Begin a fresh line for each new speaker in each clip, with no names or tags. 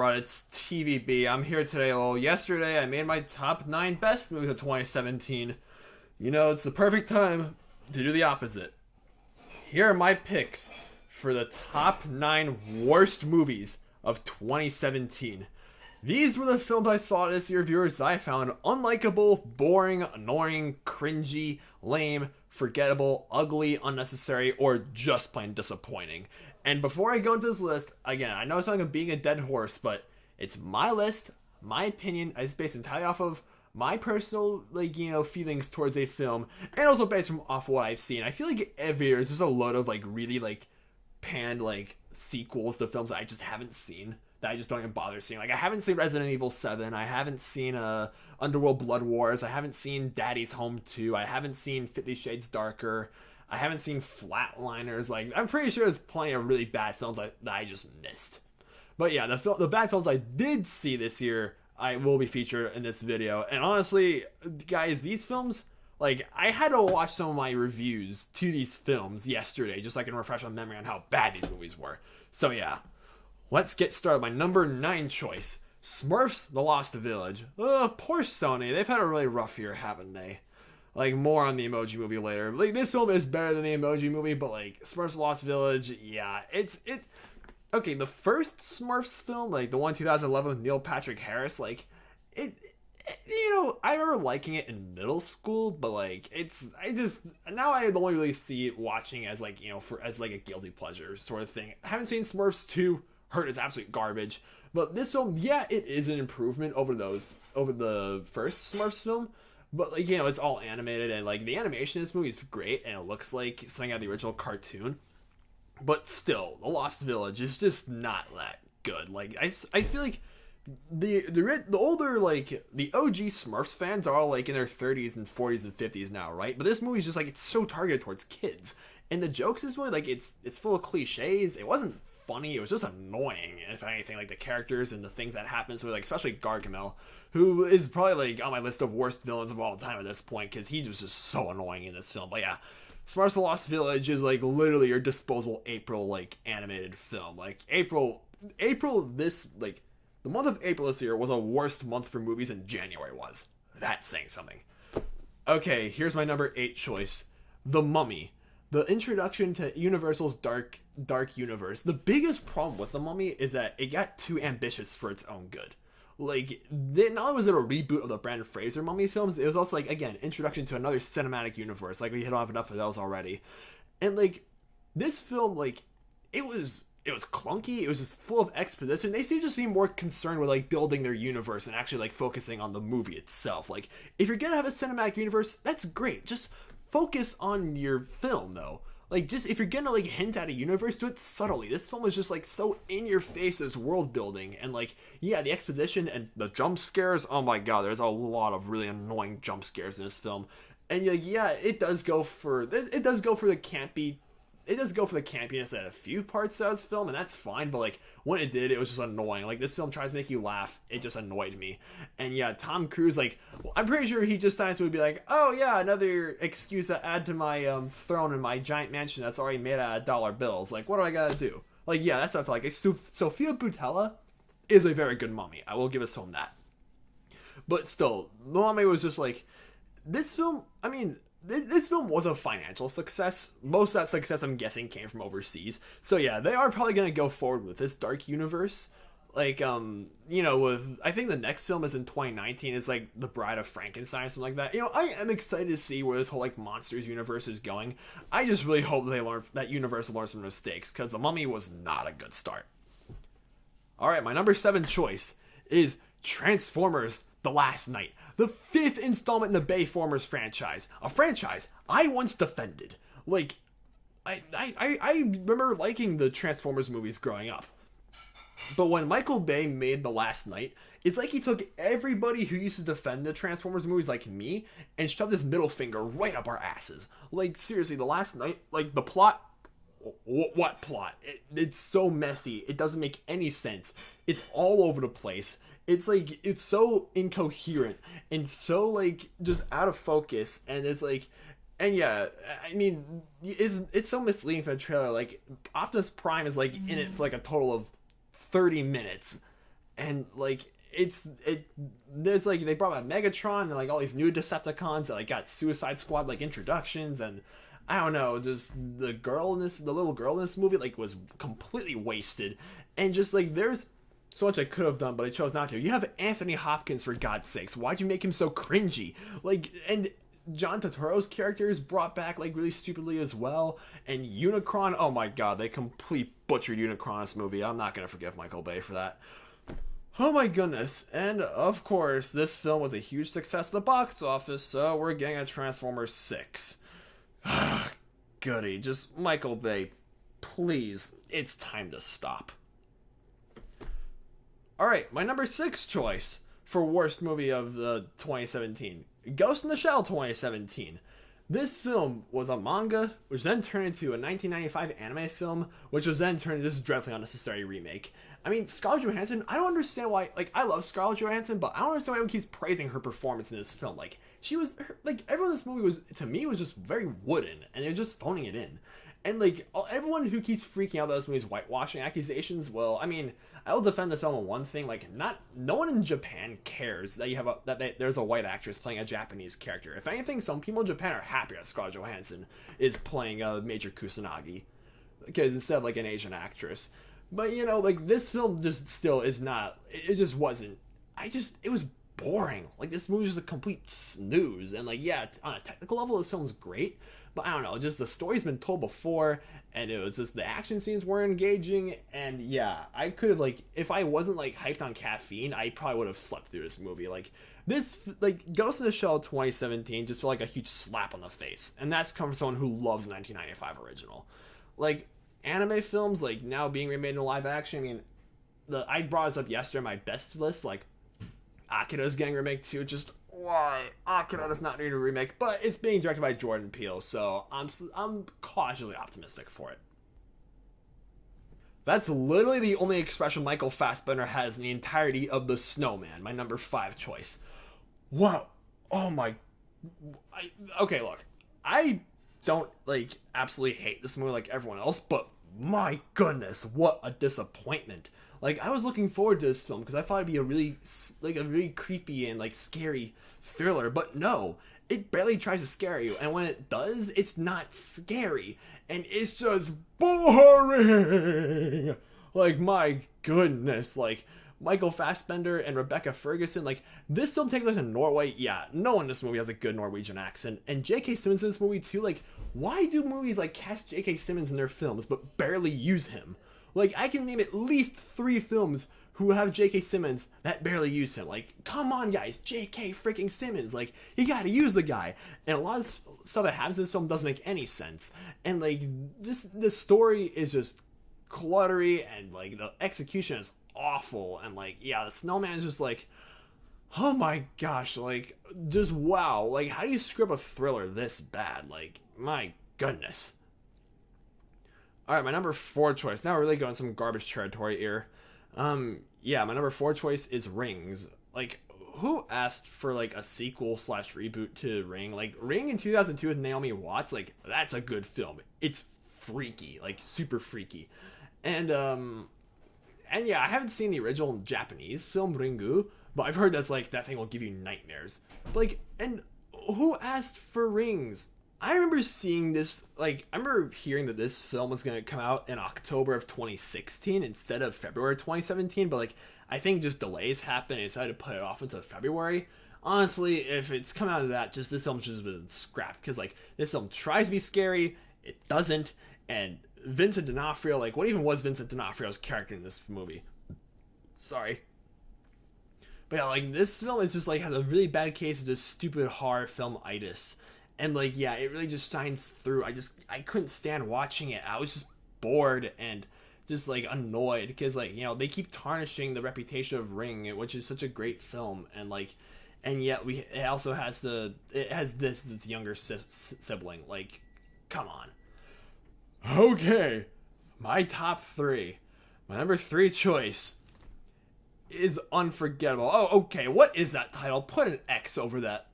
Alright, it's TVB. I'm here today. Well, yesterday I made my top 9 best movies of 2017. You know, it's the perfect time to do the opposite. Here are my picks for the top 9 worst movies of 2017. These were the films I saw this year, viewers, that I found unlikable, boring, annoying, cringy, lame, forgettable, ugly, unnecessary, or just plain disappointing. And before I go into this list, again, I know it's like I'm being a dead horse, but it's my list, my opinion. It's based entirely off of my personal, feelings towards a film, and also based off what I've seen. I feel like every year there's just a load of really panned sequels to films that I just haven't seen, that I just don't even bother seeing. Like, I haven't seen Resident Evil 7, I haven't seen Underworld Blood Wars, I haven't seen Daddy's Home 2, I haven't seen 50 Shades Darker, I haven't seen Flatliners. I'm pretty sure there's plenty of really bad films that I just missed. But yeah, the bad films I did see this year, I will be featured in this video. And honestly, guys, these films, I had to watch some of my reviews to these films yesterday, just so I can refresh my memory on how bad these movies were. So yeah, let's get started. My number 9 choice, Smurfs: The Lost Village. Poor Sony. They've had a really rough year, haven't they? More on the Emoji Movie later. This film is better than the Emoji Movie, but Smurfs: The Lost Village, yeah, it's okay. The first Smurfs film, the one 2011 with Neil Patrick Harris, I remember liking it in middle school, but now I only really see it watching as as a guilty pleasure sort of thing. I haven't seen Smurfs 2. Heard it's absolute garbage, but this film, yeah, it is an improvement over the first Smurfs film. But it's all animated, and the animation in this movie is great, and it looks like something out of the original cartoon. But still, The Lost Village is just not that good. I feel like the older the OG Smurfs fans are all in their 30s and 40s and 50s now, right? But this movie is just it's so targeted towards kids, and the jokes in this movie it's full of cliches. It wasn't funny, it was just annoying, if anything. The characters and the things that happen, so especially Gargamel, who is probably on my list of worst villains of all time at this point, because he was just so annoying in this film. But yeah, Smurfs: The Lost Village is literally your disposable April animated film. The month of April this year was a worst month for movies than January was. That's saying something. Okay, here's my number 8 choice, The Mummy. The introduction to Universal's dark universe. The biggest problem with The Mummy is that it got too ambitious for its own good. Not only was it a reboot of the Brandon Fraser Mummy films, it was also, again, introduction to another cinematic universe. We hit off enough of those already. And, this film, it was clunky. It was just full of exposition. They just seem more concerned with, building their universe and actually, focusing on the movie itself. If you're gonna have a cinematic universe, that's great. Just focus on your film, though. If you're gonna hint at a universe, do it subtly. This film is just so in your face as world building, and yeah, the exposition and the jump scares, oh my god, there's a lot of really annoying jump scares in this film. And yeah, it does go for the campy. It does go for the campiness at a few parts of this film, and that's fine, but when it did, it was just annoying. This film tries to make you laugh, it just annoyed me. And yeah, Tom Cruise, I'm pretty sure he just signs would be oh yeah, another excuse to add to my throne in my giant mansion that's already made out of dollar bills. What do I gotta do? Yeah, that's what I feel like. Sophia Boutella is a very good mummy. I will give this film that. But still, the mummy was just this film, this film was a financial success. Most of that success, I'm guessing, came from overseas. So yeah, they are probably going to go forward with this dark universe. I think the next film is in 2019. It's The Bride of Frankenstein or something like that. I am excited to see where this whole monsters universe is going. I just really hope that Universal learns from mistakes, because The Mummy was not a good start. Alright, my number 7 choice is Transformers: The Last Knight. The 5th installment in the Bayformers franchise. A franchise I once defended. I remember liking the Transformers movies growing up. But when Michael Bay made The Last Knight, it's he took everybody who used to defend the Transformers movies like me and shoved his middle finger right up our asses. Seriously, The Last Knight, the plot... What plot? It's so messy. It doesn't make any sense. It's all over the place. It's it's so incoherent and so just out of focus, and it's and yeah, it's so misleading for the trailer. Optimus Prime is in it for a total of 30 minutes, and like there's like they brought back Megatron and like all these new Decepticons that like got Suicide Squad like introductions, and I don't know, just the little girl in this movie like was completely wasted, and just like there's so much I could have done, but I chose not to. You have Anthony Hopkins, for God's sakes. Why'd you make him so cringy? Like, and John Turturro's character is brought back like really stupidly as well. And Unicron, oh my god, they completely butchered Unicron in this movie. I'm not gonna forgive Michael Bay for that. Oh my goodness. And of course, this film was a huge success at the box office, so we're getting a Transformers 6. Goody, just Michael Bay, please, it's time to stop. Alright, my number 6 choice for worst movie of the 2017. Ghost in the Shell 2017. This film was a manga, which then turned into a 1995 anime film, which was then turned into this dreadfully unnecessary remake. I mean, Scarlett Johansson, I don't understand why, like, I love Scarlett Johansson, but I don't understand why everyone keeps praising her performance in this film. Like, everyone in this movie was, to me, was just very wooden, and they're just phoning it in. And, like, everyone who keeps freaking out about this movie's whitewashing accusations, well, I mean, I will defend the film on one thing, like, no one in Japan cares that you have there's a white actress playing a Japanese character. If anything, some people in Japan are happy that Scarlett Johansson is playing a Major Kusanagi, because instead of, like, an Asian actress. But, you know, like, this film just still is not, it just wasn't, it was boring. Like, this movie was just a complete snooze, and, like, yeah, on a technical level, this film's great, but I don't know, just the story's been told before, and it was just the action scenes weren't engaging, and yeah, I could have, like, if I wasn't, like, hyped on caffeine, I probably would have slept through this movie. Like, this, like, Ghost in the Shell 2017 just felt like a huge slap on the face, and that's come from someone who loves the 1995 original. Like, anime films, like, now being remade in live action, I mean, I brought this up yesterday in my best list, like, Akira's getting remake too, just why? Akira does not need a remake, but it's being directed by Jordan Peele, so I'm cautiously optimistic for it. That's literally the only expression Michael Fassbender has in the entirety of The Snowman, my number 5 choice. Whoa. Oh my... okay, look. I don't, like, absolutely hate this movie like everyone else, but my goodness, what a disappointment. Like, I was looking forward to this film because I thought it'd be a really creepy and, like, scary thriller, but no, it barely tries to scare you, and when it does, it's not scary, and it's just boring. Like, my goodness, like, Michael Fassbender and Rebecca Ferguson, like, this film takes place in Norway. Yeah, no one in this movie has a good Norwegian accent, and J.K. Simmons in this movie too. Like, why do movies, like, cast J.K. Simmons in their films but barely use him? Like, I can name at least 3 films who have J.K. Simmons that barely use him. Like, come on, guys, J.K. freaking Simmons. Like, you gotta use the guy. And a lot of stuff that happens in this film doesn't make any sense. And, like, this story is just cluttery, and, like, the execution is awful. And, like, yeah, the Snowman is just, like, oh my gosh, like, just wow. Like, how do you script a thriller this bad? Like, my goodness. Alright, my number 4 choice. Now we're really going some garbage territory here. Yeah, my number 4 choice is Rings. Like, who asked for, like, a sequel / reboot to Ring? Like, Ring in 2002 with Naomi Watts, like, that's a good film. It's freaky, like, super freaky. And yeah, I haven't seen the original Japanese film, Ringu, but I've heard that's, like, that thing will give you nightmares. But, like, and who asked for Rings? I remember seeing this, like, I remember hearing that this film was going to come out in October of 2016 instead of February 2017, but, like, I think just delays happened and decided to put it off until February. Honestly, if it's come out of that, just this film should have been scrapped, because, like, this film tries to be scary, it doesn't, and Vincent D'Onofrio, like, what even was Vincent D'Onofrio's character in this movie? Sorry. But yeah, like, this film is just, like, has a really bad case of just stupid horror film-itis. And, like, yeah, it really just shines through. I couldn't stand watching it. I was just bored and just, like, annoyed. Because, like, you know, they keep tarnishing the reputation of Ring, which is such a great film. And, like, and yet it also has this younger sibling. Like, come on. Okay. My top 3. My number 3 choice is Unforgettable. Oh, okay. What is that title? Put an X over that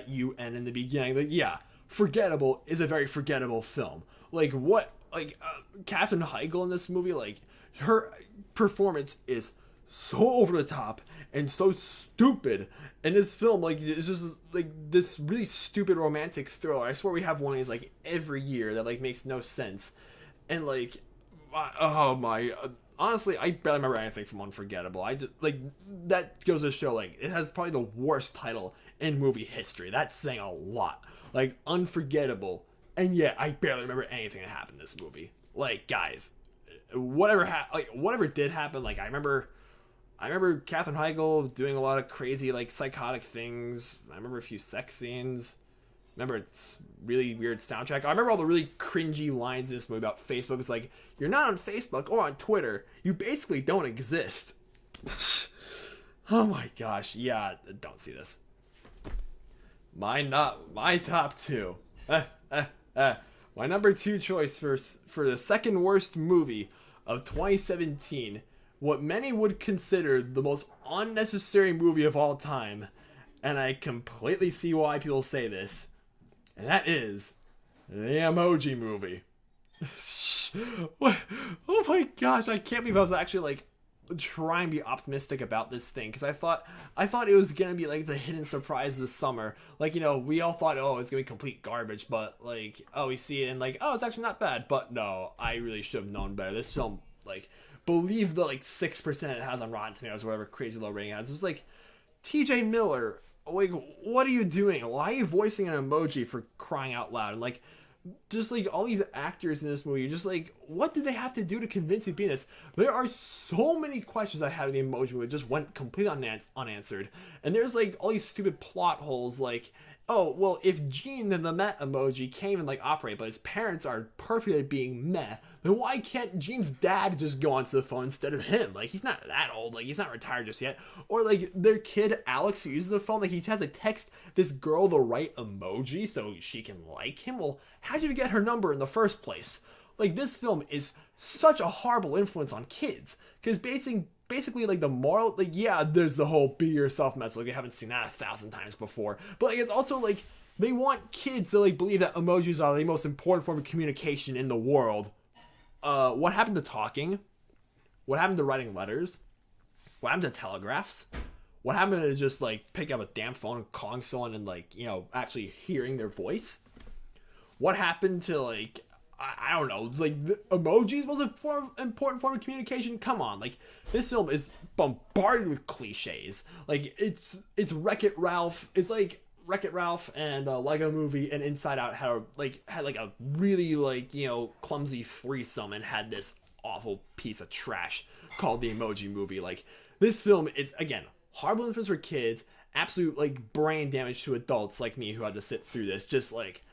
UN in the beginning. Like, yeah, Forgettable is a very forgettable film. Like, what, like, Katherine Heigl in this movie, like, her performance is so over the top and so stupid. And this film, like, it's just like this really stupid romantic thriller. I swear we have one of these like every year that like makes no sense. And like, oh my, honestly, I barely remember anything from Unforgettable. I just, like, that goes to show like it has probably the worst title in movie history. That's saying a lot. Like, Unforgettable, and yeah, I barely remember anything that happened in this movie. Like, guys, whatever did happen, like, I remember Katherine Heigl doing a lot of crazy, like, psychotic things. I remember a few sex scenes. Remember its really weird soundtrack. I remember all the really cringy lines in this movie about Facebook. It's like, you're not on Facebook or on Twitter. You basically don't exist. Oh my gosh. Yeah, don't see this. My top two. My number two choice for the second worst movie of 2017, what many would consider the most unnecessary movie of all time, and I completely see why people say this, and that is the Emoji Movie. Oh my gosh, I can't believe I was actually like trying to be optimistic about this thing, because I thought it was gonna be like the hidden surprise this summer. Like, you know, we all thought, oh, it's gonna be complete garbage, but like, oh, we see it and like, oh, it's actually not bad. But no, I really should have known better. This film, like, believe the like 6% it has on Rotten Tomatoes or whatever crazy low rating it has. It's like, TJ Miller, like, what are you doing? Why are you voicing an emoji, for crying out loud? And like, just like all these actors in this movie, you're just like, what did they have to do to convince you to be in this? There are so many questions I had in the Emoji Movie that just went completely unanswered. And there's like all these stupid plot holes, like, oh, well, if Gene and the meh emoji can't even like operate, but his parents are perfectly being meh, then why can't Gene's dad just go onto the phone instead of him? Like, he's not that old, like, he's not retired just yet. Or like their kid Alex, who uses the phone, like, he has to text this girl the right emoji so she can like him. Well, how did you get her number in the first place? Like, this film is such a horrible influence on kids, because basically, like, the moral, like, yeah, there's the whole be yourself message, like, you haven't seen that 1,000 times before, but like, it's also like, they want kids to like believe that emojis are the most important form of communication in the world. What happened to talking? What happened to writing letters? What happened to telegraphs? What happened to just like pick up a damn phone and calling someone and like, you know, actually hearing their voice? What happened to like, I don't know, like, the emojis was a important form of communication? Come on, like, this film is bombarded with cliches. Like, it's Wreck-It Ralph. It's like Wreck-It Ralph and Lego Movie and Inside Out had a really, like, you know, clumsy threesome and had this awful piece of trash called the Emoji Movie. Like, this film is, again, horrible influence for kids, absolute like brain damage to adults like me who had to sit through this. Just like,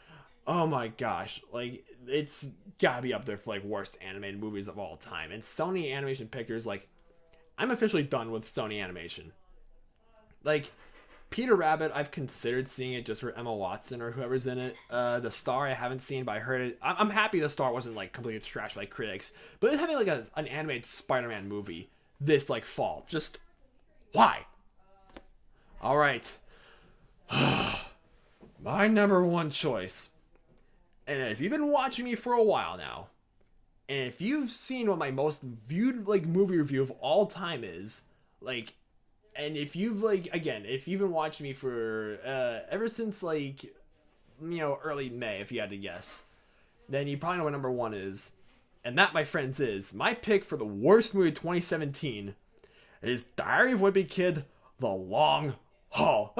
oh my gosh, like, it's gotta be up there for like worst animated movies of all time. And Sony Animation Pictures, like, I'm officially done with Sony Animation. Like, Peter Rabbit, I've considered seeing it just for Emma Watson or whoever's in it. The Star, I haven't seen, but I heard it. I'm happy The Star wasn't like completely trashed by critics, but it's having like an animated Spider-Man movie this like fall. Just why? All right. My number one choice. And if you've been watching me for a while now, and if you've seen what my most viewed like movie review of all time is, like, and if you've like, again, if you've been watching me for ever since like, you know, early May, if you had to guess, then you probably know what number one is. And that, my friends, is my pick for the worst movie of 2017 is Diary of a Wimpy Kid: The Long Haul.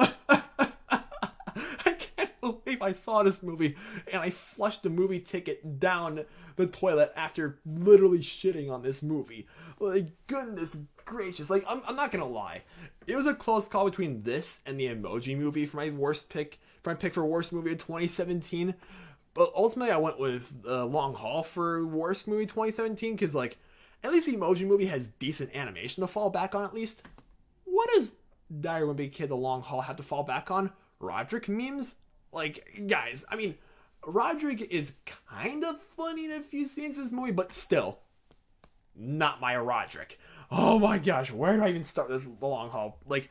Believe I saw this movie and I flushed the movie ticket down the toilet after literally shitting on this movie. Like, goodness gracious. Like, I'm not gonna lie, it was a close call between this and the Emoji Movie for my pick for worst movie of 2017, but ultimately I went with Long Haul for worst movie 2017, because like, at least the Emoji Movie has decent animation to fall back on. At least, what does Diary of a Wimpy Kid: The Long Haul have to fall back on? Roderick memes? Like, guys, I mean, Roderick is kind of funny in a few scenes in this movie, but still, not my Roderick. Oh my gosh, where do I even start this The Long Haul? Like,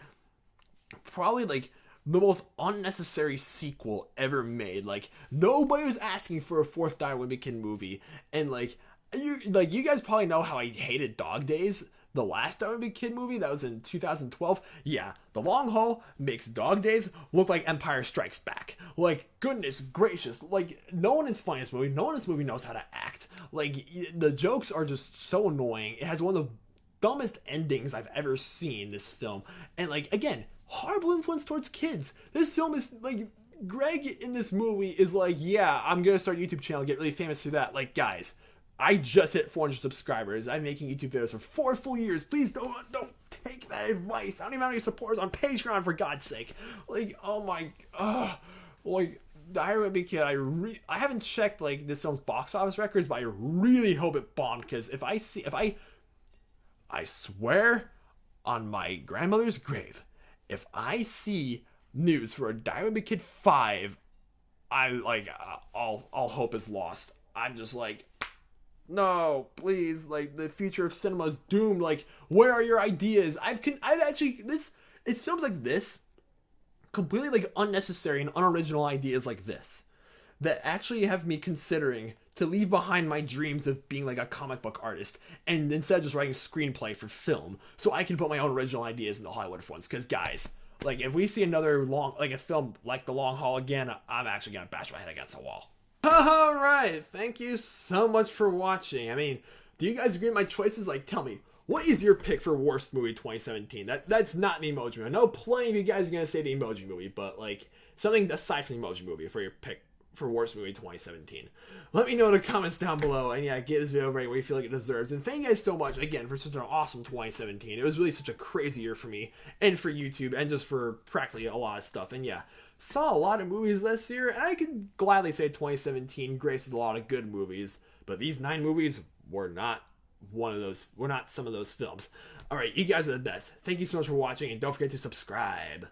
probably, like, the most unnecessary sequel ever made. Like, nobody was asking for a fourth Diary of a Wimpy Kid movie, and, like, you guys probably know how I hated Dog Days, The last Diamond Big Kid movie that was in 2012, yeah, The Long Haul makes Dog Days look like Empire Strikes Back. Like, goodness gracious, like, no one is funny in this movie. No one in this movie knows how to act. Like, the jokes are just so annoying. It has one of the dumbest endings I've ever seen, this film. And, like, again, horrible influence towards kids. This film is, like, Greg in this movie is like, yeah, I'm gonna start a YouTube channel, get really famous through that. Like, guys, I just hit 400 subscribers. I'm making YouTube videos for 4 full years. Please don't take that advice. I don't even have any supporters on Patreon, for God's sake. Like, oh my, like, Diary of a Big Kid. I haven't checked like this film's box office records, but I really hope it bombed, because if I swear on my grandmother's grave, if I see news for a Diary of a Big Kid 5, all hope is lost. I'm just like, no, please, like, the future of cinema is doomed. Like, where are your ideas? It's films like this, completely like unnecessary and unoriginal ideas like this, that actually have me considering to leave behind my dreams of being like a comic book artist, and instead of just writing a screenplay for film, so I can put my own original ideas into Hollywood for once. Because, guys, like, if we see another a film like The Long Haul again, I'm actually gonna bash my head against the wall. Alright, thank you so much for watching. I mean, do you guys agree with my choices? Like, tell me, what is your pick for worst movie 2017? That's not the Emoji Movie. I know plenty of you guys are going to say the Emoji Movie, but, like, something aside from the Emoji Movie for your pick for worst movie 2017. Let me know in the comments down below, and yeah, give this video a rate where you feel like it deserves. And thank you guys so much, again, for such an awesome 2017. It was really such a crazy year for me, and for YouTube, and just for practically a lot of stuff. And yeah, saw a lot of movies this year, and I can gladly say 2017 graces a lot of good movies, but these 9 movies were not some of those films. Alright, you guys are the best. Thank you so much for watching, and don't forget to subscribe.